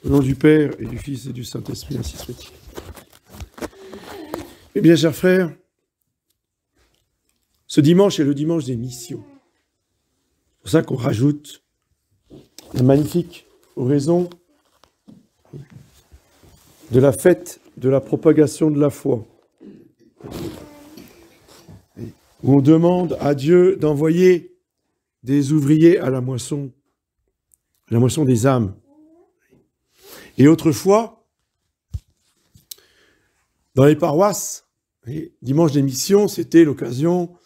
Au nom du Père et du Fils et du Saint-Esprit, ainsi soit-il. Eh bien, chers frères, ce dimanche est le dimanche des missions. C'est pour ça qu'on rajoute la magnifique oraison de la fête de la propagation de la foi, où on demande à Dieu d'envoyer des ouvriers à la moisson des âmes. Et autrefois, dans les paroisses, dimanche des missions, c'était l'occasion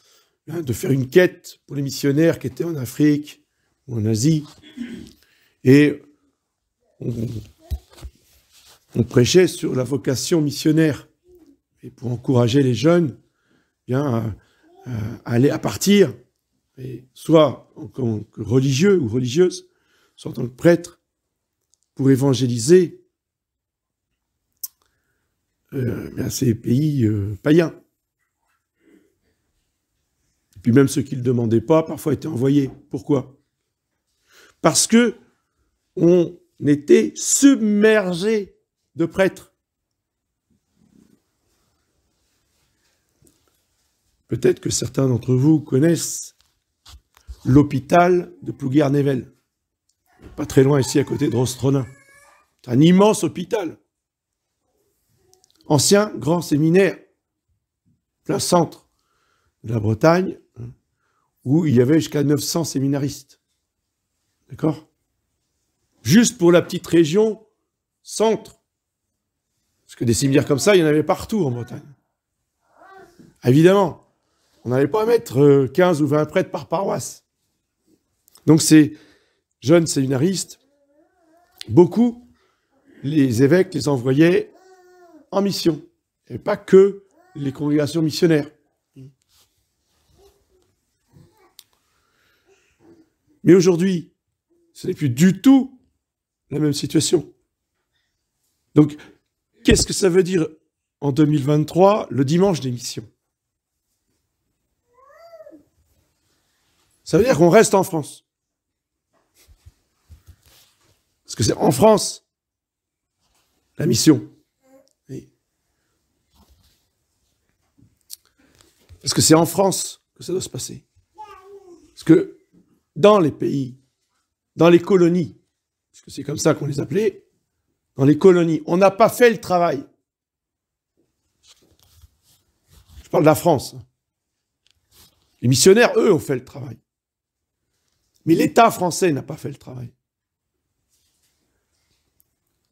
de faire une quête pour les missionnaires qui étaient en Afrique ou en Asie. Et on prêchait sur la vocation missionnaire et pour encourager les jeunes à aller à partir, soit en tant que religieux ou religieuses, soit en tant que prêtres, pour évangéliser ces pays païens. Et puis même ceux qui ne le demandaient pas, parfois étaient envoyés. Pourquoi? Parce que on était submergé de prêtres. Peut-être que certains d'entre vous connaissent l'hôpital de Plouguer-Nével, pas très loin ici, à côté de Rostronin. C'est un immense hôpital. Ancien grand séminaire, plein centre de la Bretagne, où il y avait jusqu'à 900 séminaristes. D'accord? Juste pour la petite région centre. Parce que des séminaires comme ça, il y en avait partout en Bretagne. Évidemment, on n'allait pas mettre 15 ou 20 prêtres par paroisse. Donc ces jeunes séminaristes, beaucoup, les évêques les envoyaient en mission. Et pas que les congrégations missionnaires. Mais aujourd'hui, ce n'est plus du tout la même situation. Donc, qu'est-ce que ça veut dire en 2023, le dimanche des missions? Ça veut dire qu'on reste en France. Parce que c'est en France, la mission. Oui. Parce que c'est en France que ça doit se passer. Parce que dans les pays, dans les colonies, parce que c'est comme ça qu'on les appelait, dans les colonies, on n'a pas fait le travail. Je parle de la France. Les missionnaires, eux, ont fait le travail. Mais l'État français n'a pas fait le travail.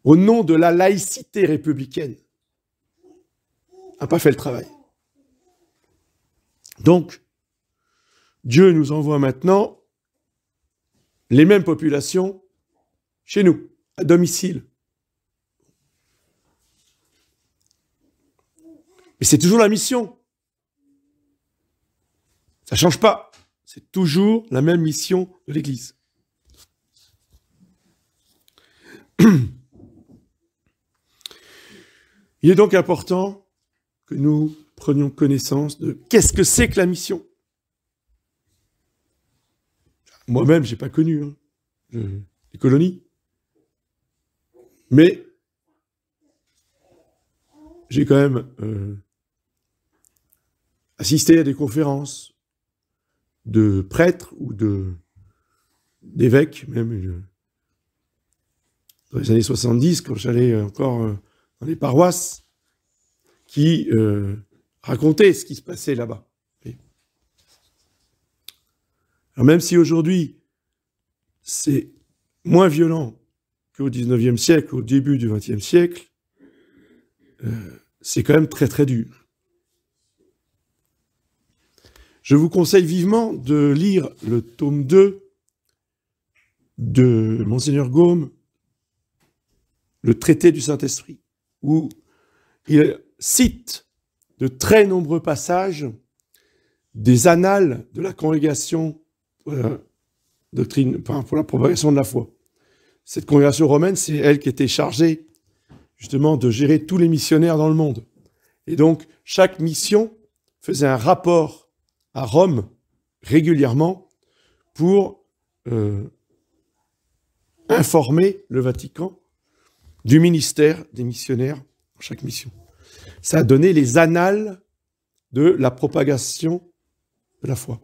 Au nom de la laïcité républicaine, n'a pas fait le travail. Donc, Dieu nous envoie maintenant les mêmes populations chez nous, à domicile. Mais c'est toujours la mission. Ça ne change pas. C'est toujours la même mission de l'Église. Il est donc important que nous prenions connaissance de qu'est-ce que c'est que la mission. Moi-même, je n'ai pas connu les colonies. Mais j'ai quand même assisté à des conférences de prêtres ou d'évêques, même dans les années 70, quand j'allais encore dans les paroisses, qui racontaient ce qui se passait là-bas. Alors même si aujourd'hui, c'est moins violent qu'au XIXe siècle, au début du XXe siècle, c'est quand même très très dur. Je vous conseille vivement de lire le tome 2 de Monseigneur Gaume, le traité du Saint-Esprit, où il cite de très nombreux passages des annales de la congrégation pour la propagation de la foi. Cette congrégation romaine, c'est elle qui était chargée justement de gérer tous les missionnaires dans le monde. Et donc, chaque mission faisait un rapport à Rome régulièrement pour informer le Vatican du ministère des missionnaires dans chaque mission. Ça a donné les annales de la propagation de la foi.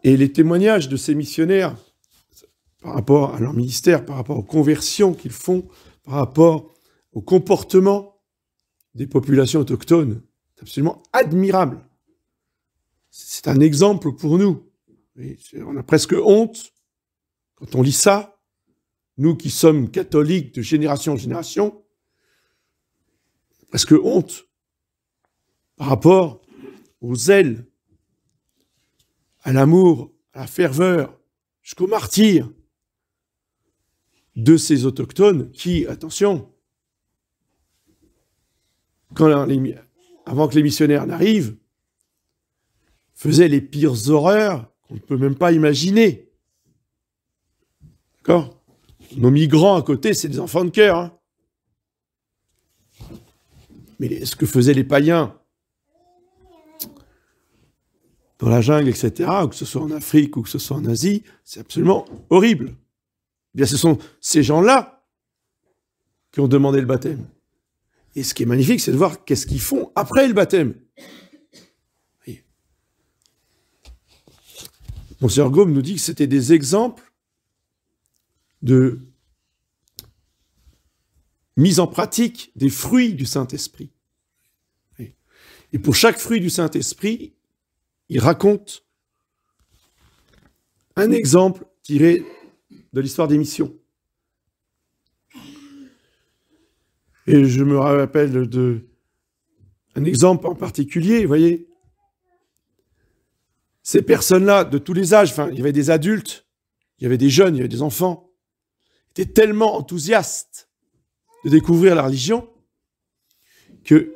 Et les témoignages de ces missionnaires par rapport à leur ministère, par rapport aux conversions qu'ils font, par rapport au comportement des populations autochtones, c'est absolument admirable. C'est un exemple pour nous. Et on a presque honte quand on lit ça, nous qui sommes catholiques de génération en génération, presque honte par rapport au zèle, à l'amour, à la ferveur, jusqu'au martyre de ces autochtones qui, attention, avant que les missionnaires n'arrivent, faisaient les pires horreurs qu'on ne peut même pas imaginer. D'accord ? Nos migrants à côté, c'est des enfants de cœur. Hein. Mais ce que faisaient les païens dans la jungle, etc., ou que ce soit en Afrique ou que ce soit en Asie, c'est absolument horrible. Eh bien, ce sont ces gens-là qui ont demandé le baptême. Et ce qui est magnifique, c'est de voir qu'est-ce qu'ils font après le baptême. Oui. Monseigneur Gaume nous dit que c'était des exemples de mise en pratique des fruits du Saint-Esprit. Oui. Et pour chaque fruit du Saint-Esprit, il raconte un exemple tiré de l'histoire des missions. Et je me rappelle un exemple en particulier, vous voyez. Ces personnes-là, de tous les âges, enfin, il y avait des adultes, il y avait des jeunes, il y avait des enfants, étaient tellement enthousiastes de découvrir la religion qu'ils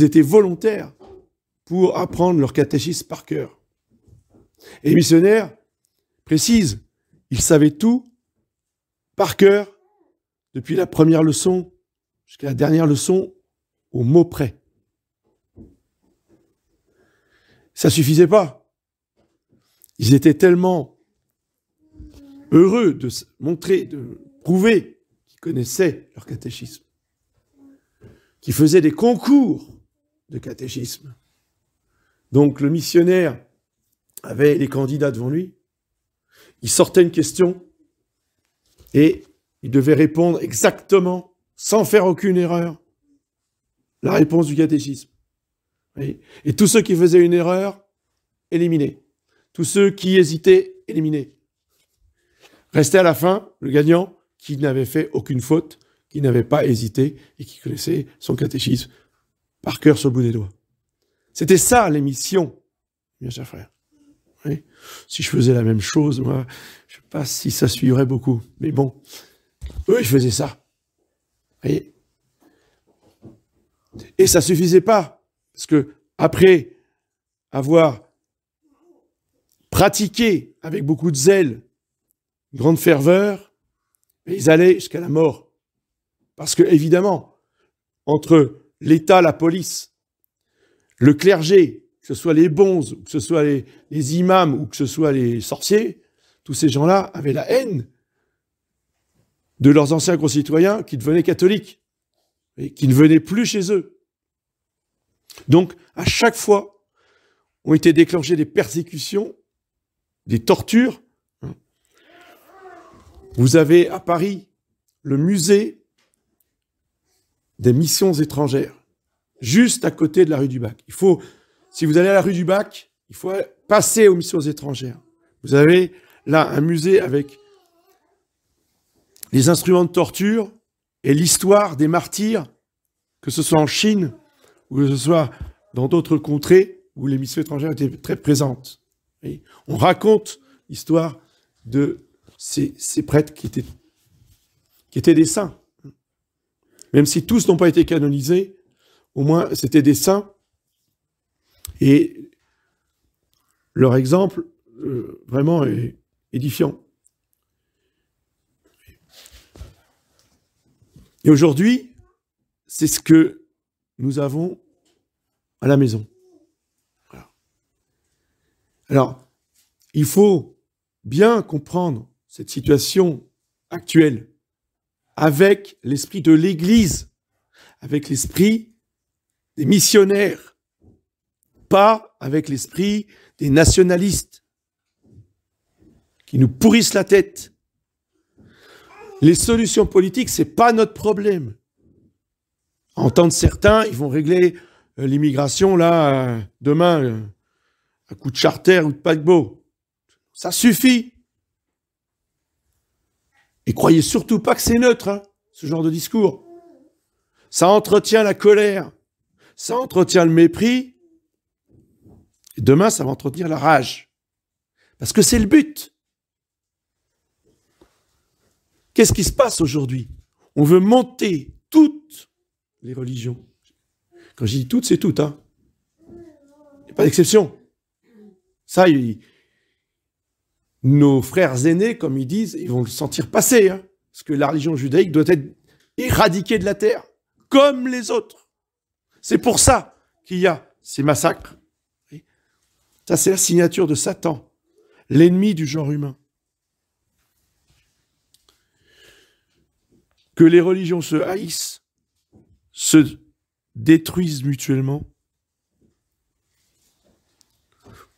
étaient volontaires pour apprendre leur catéchisme par cœur. Et les missionnaires précisent, ils savaient tout par cœur, depuis la première leçon jusqu'à la dernière leçon, au mot près. Ça ne suffisait pas. Ils étaient tellement heureux de montrer, de prouver qu'ils connaissaient leur catéchisme, qu'ils faisaient des concours de catéchisme. Donc le missionnaire avait les candidats devant lui, il sortait une question et il devait répondre exactement, sans faire aucune erreur, la réponse du catéchisme. Et tous ceux qui faisaient une erreur, éliminés. Tous ceux qui hésitaient, éliminés. Restait à la fin le gagnant qui n'avait fait aucune faute, qui n'avait pas hésité et qui connaissait son catéchisme par cœur sur le bout des doigts. C'était ça, les missions, bien chers frères. Oui. Si je faisais la même chose, moi, je ne sais pas si ça suivrait beaucoup. Mais bon, eux, ils faisaient ça. Et ça ne suffisait pas. Parce que après avoir pratiqué avec beaucoup de zèle, grande ferveur, ils allaient jusqu'à la mort. Parce que, évidemment, entre l'État, la police, le clergé, que ce soit les bonzes, que ce soit les imams ou que ce soit les sorciers, tous ces gens-là avaient la haine de leurs anciens concitoyens qui devenaient catholiques et qui ne venaient plus chez eux. Donc, à chaque fois, ont été déclenchées des persécutions, des tortures. Vous avez à Paris le musée des missions étrangères, juste à côté de la rue du Bac. Si vous allez à la rue du Bac, il faut passer aux missions étrangères. Vous avez là un musée avec les instruments de torture et l'histoire des martyrs, que ce soit en Chine ou que ce soit dans d'autres contrées où les missions étrangères étaient très présentes. Et on raconte l'histoire de ces prêtres qui étaient des saints. Même si tous n'ont pas été canonisés, au moins c'était des saints. Et leur exemple, vraiment, est édifiant. Et aujourd'hui, c'est ce que nous avons à la maison. Voilà. Alors, il faut bien comprendre cette situation actuelle avec l'esprit de l'Église, avec l'esprit des missionnaires, pas avec l'esprit des nationalistes qui nous pourrissent la tête. Les solutions politiques, c'est pas notre problème. Entendre certains, ils vont régler l'immigration là demain à coup de charter ou de paquebot. Ça suffit. Et croyez surtout pas que c'est neutre, hein, ce genre de discours. Ça entretient la colère, ça entretient le mépris, et demain, ça va entretenir la rage. Parce que c'est le but. Qu'est-ce qui se passe aujourd'hui? On veut monter toutes les religions. Quand je dis toutes, c'est toutes, hein. Il n'y a pas d'exception. Ça, nos frères aînés, comme ils disent, ils vont le sentir passer, hein, parce que la religion judaïque doit être éradiquée de la terre, comme les autres. C'est pour ça qu'il y a ces massacres. Ça, c'est la signature de Satan, l'ennemi du genre humain. Que les religions se haïssent, se détruisent mutuellement,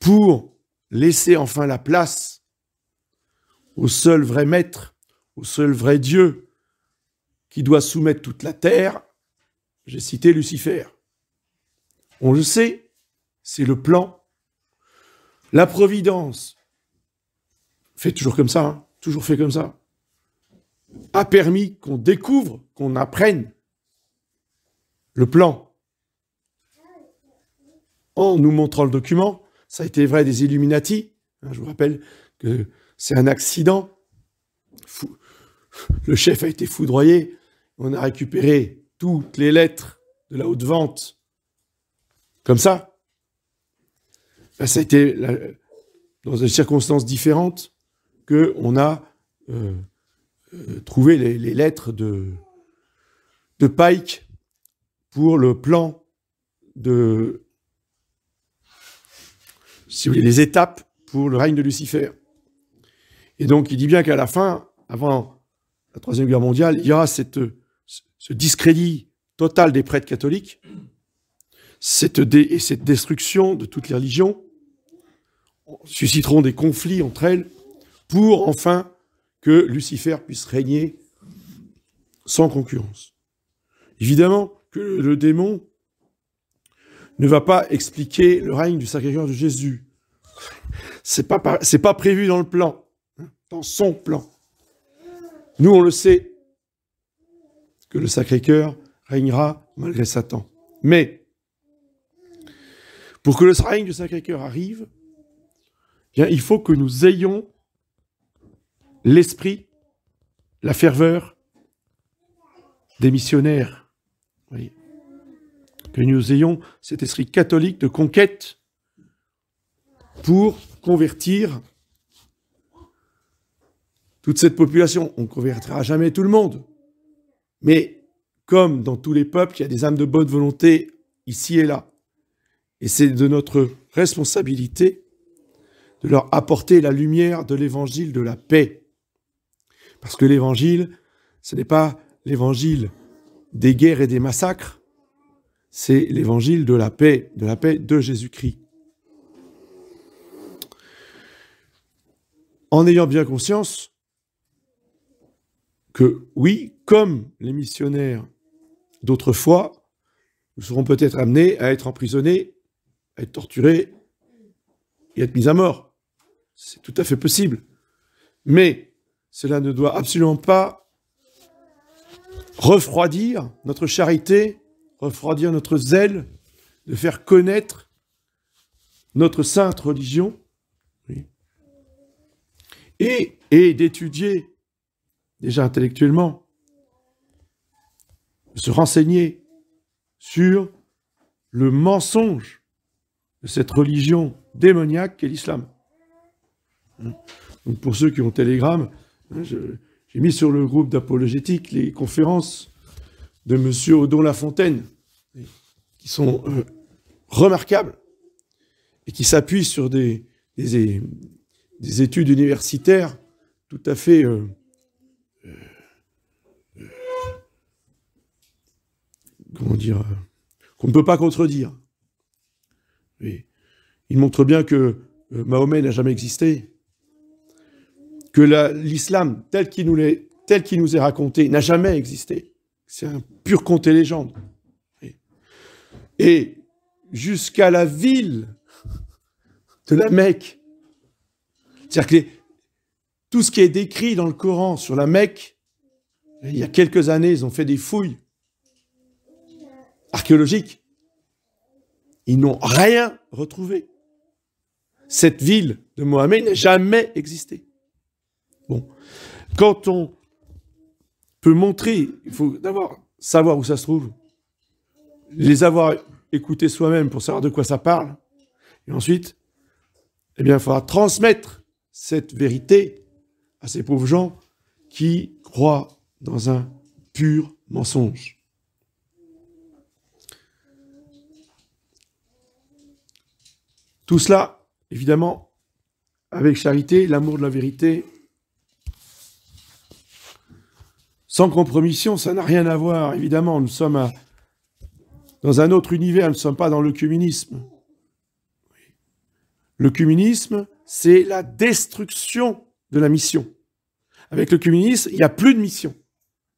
pour laisser enfin la place au seul vrai maître, au seul vrai Dieu, qui doit soumettre toute la terre. J'ai cité Lucifer. On le sait, c'est le plan. La providence, fait toujours comme ça, hein, toujours fait comme ça, a permis qu'on découvre, qu'on apprenne le plan. En nous montrant le document, ça a été vrai des Illuminati. Je vous rappelle que c'est un accident. Le chef a été foudroyé. On a récupéré toutes les lettres de la haute vente. Comme ça. Ça a été dans des circonstances différentes qu'on a trouvé les lettres de Pike pour le plan de... si vous voulez, les étapes pour le règne de Lucifer. Et donc, il dit bien qu'à la fin, avant la Troisième Guerre mondiale, il y aura ce discrédit total des prêtres catholiques, cette destruction de toutes les religions, susciteront des conflits entre elles, pour enfin que Lucifer puisse régner sans concurrence. Évidemment que le démon ne va pas expliquer le règne du Sacré-Cœur de Jésus. C'est pas prévu dans le plan, hein, dans son plan. Nous, on le sait, que le Sacré-Cœur régnera malgré Satan. Mais, pour que le règne du Sacré-Cœur arrive, bien, il faut que nous ayons l'esprit, la ferveur des missionnaires. Vous voyez, que nous ayons cet esprit catholique de conquête pour convertir toute cette population. On ne convertira jamais tout le monde. Mais comme dans tous les peuples, il y a des âmes de bonne volonté ici et là. Et c'est de notre responsabilité de leur apporter la lumière de l'évangile de la paix. Parce que l'évangile, ce n'est pas l'évangile des guerres et des massacres, c'est l'évangile de la paix de Jésus-Christ. En ayant bien conscience que, oui, comme les missionnaires d'autrefois, nous serons peut-être amenés à être emprisonnés, à être torturés et à être mis à mort. C'est tout à fait possible. Mais cela ne doit absolument pas refroidir notre charité, refroidir notre zèle de faire connaître notre sainte religion, oui, et d'étudier déjà intellectuellement, de se renseigner sur le mensonge de cette religion démoniaque qu'est l'islam. Donc pour ceux qui ont Telegram, j'ai mis sur le groupe d'apologétique les conférences de M. Odon Lafontaine, qui sont remarquables et qui s'appuient sur des études universitaires tout à fait comment dire, qu'on ne peut pas contredire. Oui. Il montre bien que Mahomet n'a jamais existé, que l'islam tel qu'il nous est raconté n'a jamais existé. C'est un pur conte et légende. Et jusqu'à la ville de la Mecque, c'est-à-dire que tout ce qui est décrit dans le Coran sur la Mecque, il y a quelques années, ils ont fait des fouilles archéologiques. Ils n'ont rien retrouvé. Cette ville de Mohammed n'a jamais existé. Bon, quand on peut montrer, il faut d'abord savoir où ça se trouve, les avoir écoutés soi-même pour savoir de quoi ça parle, et ensuite, eh bien, il faudra transmettre cette vérité à ces pauvres gens qui croient dans un pur mensonge. Tout cela, évidemment, avec charité, l'amour de la vérité. Sans compromission, ça n'a rien à voir. Évidemment, nous sommes dans un autre univers, nous ne sommes pas dans l'œcuménisme. L'œcuménisme, c'est la destruction de la mission. Avec l'œcuménisme, il n'y a plus de mission.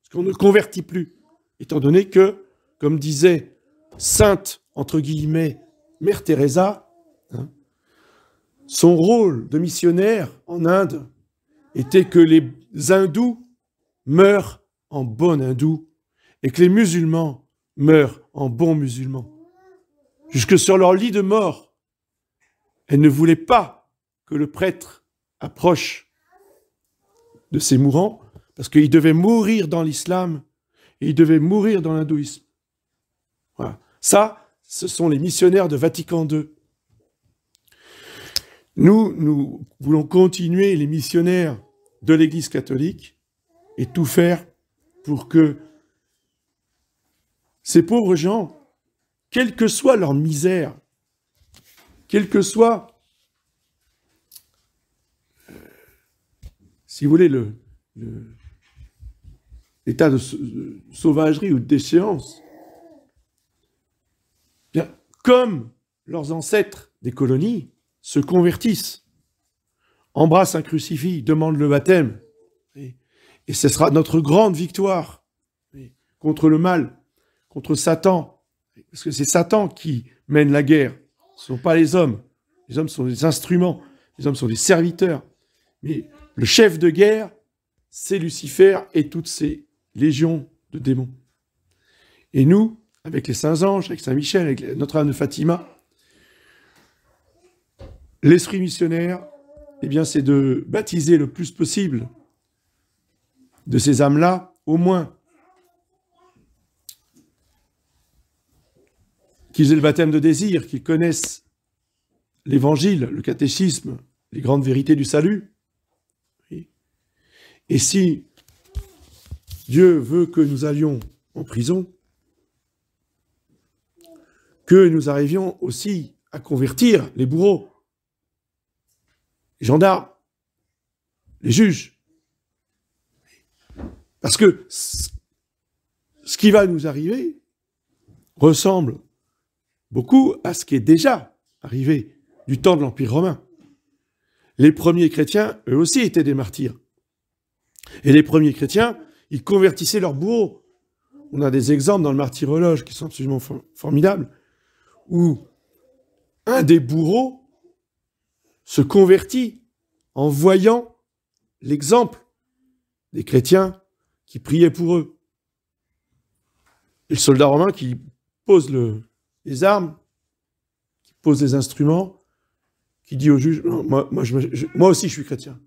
Parce qu'on ne convertit plus. Étant donné que, comme disait sainte, entre guillemets, Mère Teresa, son rôle de missionnaire en Inde était que les hindous meurent en bons hindous et que les musulmans meurent en bons musulmans. Jusque sur leur lit de mort, elle ne voulait pas que le prêtre approche de ses mourants parce qu'ils devaient mourir dans l'islam et ils devaient mourir dans l'hindouisme. Voilà. Ça, ce sont les missionnaires de Vatican II. Nous voulons continuer les missionnaires de l'Église catholique et tout faire pour que ces pauvres gens, quelle que soit leur misère, quel que soit, si vous voulez, l'état de sauvagerie ou de déchéance, bien, comme leurs ancêtres des colonies, se convertissent, embrassent un crucifix, demandent le baptême, et ce sera notre grande victoire contre le mal, contre Satan, parce que c'est Satan qui mène la guerre, ce ne sont pas les hommes sont des instruments, les hommes sont des serviteurs, mais le chef de guerre, c'est Lucifer et toutes ces légions de démons. Et nous, avec les saints anges, avec Saint Michel, avec Notre-Dame de Fatima, l'esprit missionnaire, eh bien, c'est de baptiser le plus possible de ces âmes-là, au moins qu'ils aient le baptême de désir, qu'ils connaissent l'évangile, le catéchisme, les grandes vérités du salut. Et si Dieu veut que nous allions en prison, que nous arrivions aussi à convertir les bourreaux, les gendarmes, les juges. Parce que ce qui va nous arriver ressemble beaucoup à ce qui est déjà arrivé du temps de l'Empire romain. Les premiers chrétiens, eux aussi, étaient des martyrs. Et les premiers chrétiens, ils convertissaient leurs bourreaux. On a des exemples dans le martyrologe qui sont absolument formidables, où un des bourreaux se convertit en voyant l'exemple des chrétiens qui priaient pour eux. Et le soldat romain qui pose les armes, qui pose les instruments, qui dit au juge, non, moi aussi je suis chrétien.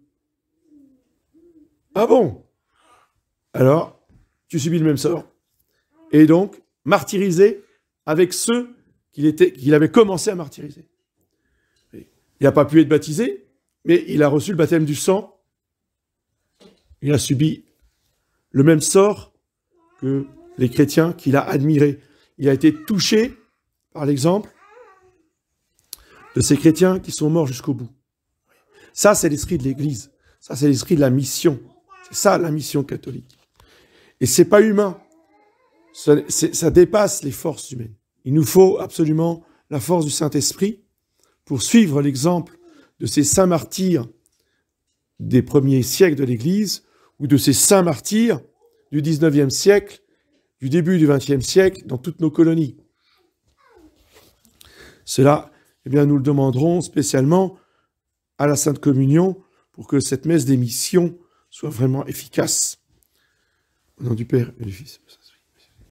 Ah bon? Alors, tu subis le même sort. Et donc, martyrisé avec ceux qu'il avait commencé à martyriser. Il n'a pas pu être baptisé, mais il a reçu le baptême du sang. Il a subi le même sort que les chrétiens qu'il a admirés. Il a été touché par l'exemple de ces chrétiens qui sont morts jusqu'au bout. Ça, c'est l'esprit de l'Église. Ça, c'est l'esprit de la mission. C'est ça, la mission catholique. Et c'est pas humain. Ça dépasse les forces humaines. Il nous faut absolument la force du Saint-Esprit pour suivre l'exemple de ces saints martyrs des premiers siècles de l'Église ou de ces saints martyrs du 19e siècle, du début du 20e siècle, dans toutes nos colonies. Cela, eh bien, nous le demanderons spécialement à la Sainte Communion pour que cette messe des missions soit vraiment efficace. Au nom du Père et du Fils.